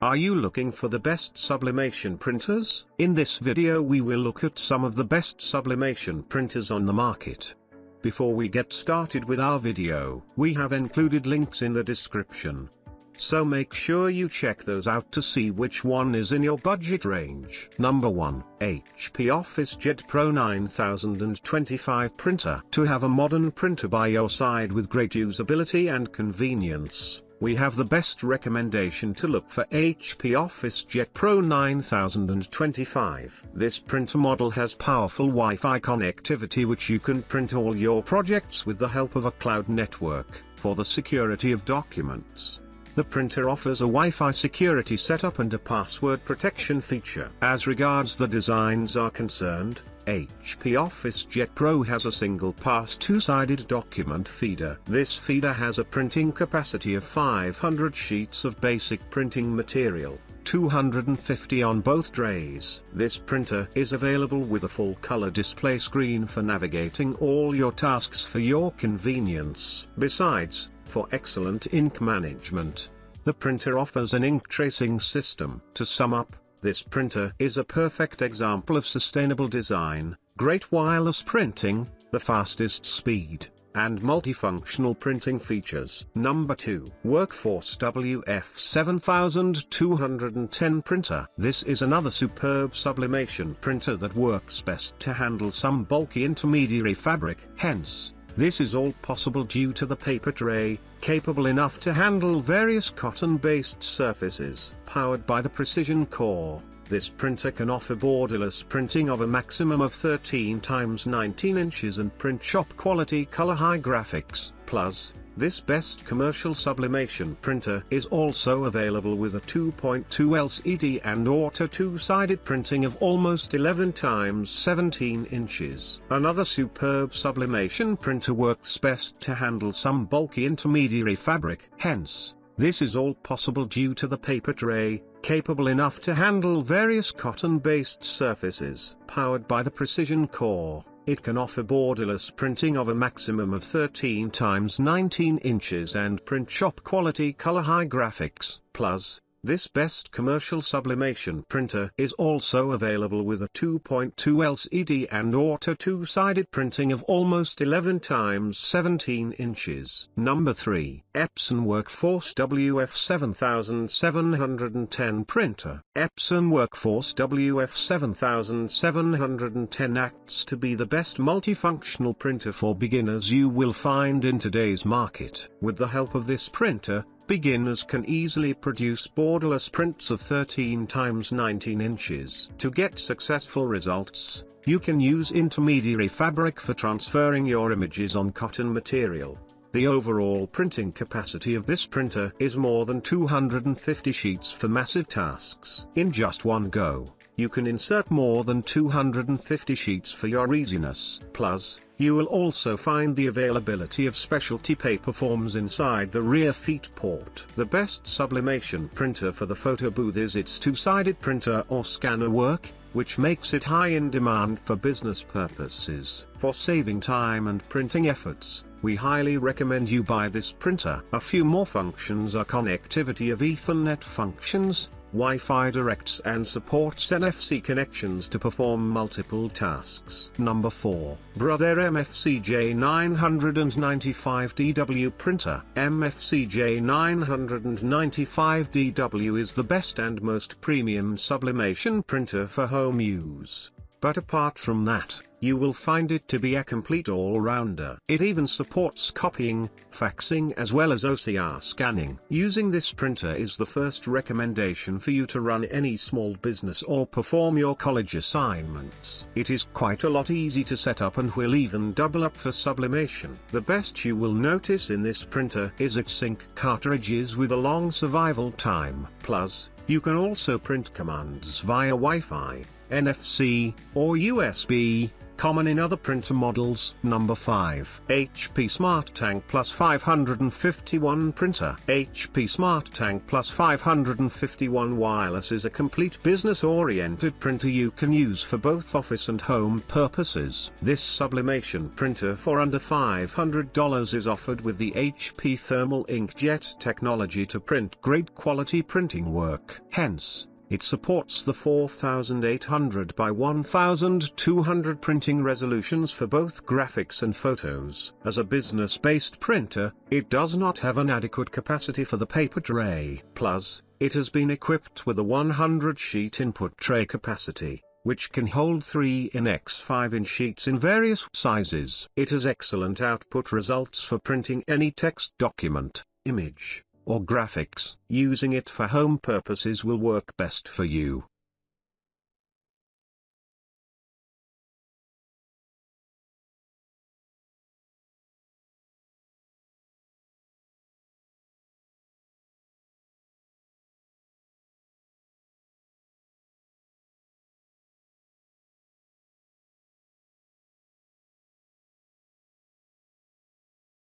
Are you looking for the best sublimation printers? In this video we will look at some of the best sublimation printers on the market. Before we get started with our video, we have included links in the description. So make sure you check those out to see which one is in your budget range. Number 1, HP OfficeJet Pro 9025 Printer. To have a modern printer by your side with great usability and convenience, we have the best recommendation to look for HP OfficeJet Pro 9025. This printer model has powerful Wi-Fi connectivity which you can print all your projects with the help of a cloud network, for the security of documents. The printer offers a Wi-Fi security setup and a password protection feature. As regards the designs are concerned, HP OfficeJet Pro has a single-pass two-sided document feeder. This feeder has a printing capacity of 500 sheets of basic printing material, 250 on both trays. This printer is available with a full-color display screen for navigating all your tasks for your convenience. Besides, for excellent ink management, the printer offers an ink tracing system. To sum up, this printer is a perfect example of sustainable design, great wireless printing, the fastest speed, and multifunctional printing features. Number 2. Workforce WF7210 Printer. This is another superb sublimation printer that works best to handle some bulky intermediary fabric. Hence, this is all possible due to the paper tray, capable enough to handle various cotton-based surfaces. Powered by the precision core, this printer can offer borderless printing of a maximum of 13 x 19 inches and print shop quality color high graphics. Plus, this best commercial sublimation printer is also available with a 2.2 LCD and auto two-sided printing of almost 11 x 17 inches. Another superb sublimation printer works best to handle some bulky intermediary fabric. Hence, this is all possible due to the paper tray, capable enough to handle various cotton-based surfaces. Powered by the precision core, it can offer borderless printing of a maximum of 13 x 19 inches and print shop quality color high graphics. Plus, this best commercial sublimation printer is also available with a 2.2 LCD and auto two-sided printing of almost 11 x 17 inches. Number 3. Epson Workforce WF7710 Printer. Epson Workforce WF7710 acts to be the best multifunctional printer for beginners you will find in today's market. With the help of this printer, beginners can easily produce borderless prints of 13 x 19 inches. To get successful results, you can use intermediary fabric for transferring your images on cotton material. The overall printing capacity of this printer is more than 250 sheets for massive tasks. In just one go, you can insert more than 250 sheets for your easiness. Plus, you will also find the availability of specialty paper forms inside the rear feet port. The best sublimation printer for the photo booth is its two-sided printer or scanner work, which makes it high in demand for business purposes. For saving time and printing efforts, we highly recommend you buy this printer. A few more functions are connectivity of Ethernet functions, Wi-Fi directs and supports NFC connections to perform multiple tasks. Number 4. Brother MFCJ 995DW Printer. MFCJ 995DW is the best and most premium sublimation printer for home use. But apart from that, you will find it to be a complete all-rounder. It even supports copying, faxing as well as OCR scanning. Using this printer is the first recommendation for you to run any small business or perform your college assignments. It is quite a lot easy to set up and will even double up for sublimation. The best you will notice in this printer is its ink cartridges with a long survival time. Plus, you can also print commands via Wi-Fi, NFC, or USB, common in other printer models. Number 5. HP Smart Tank Plus 551 Printer. HP Smart Tank Plus 551 Wireless is a complete business-oriented printer you can use for both office and home purposes. This sublimation printer for under $500 is offered with the HP thermal inkjet technology to print great quality printing work. Hence, it supports the 4800 by 1200 printing resolutions for both graphics and photos. As a business-based printer, it does not have an adequate capacity for the paper tray. Plus, it has been equipped with a 100-sheet input tray capacity, which can hold 3 in x 5-inch sheets in various sizes. It has excellent output results for printing any text document, image, or graphics. Using it for home purposes will work best for you.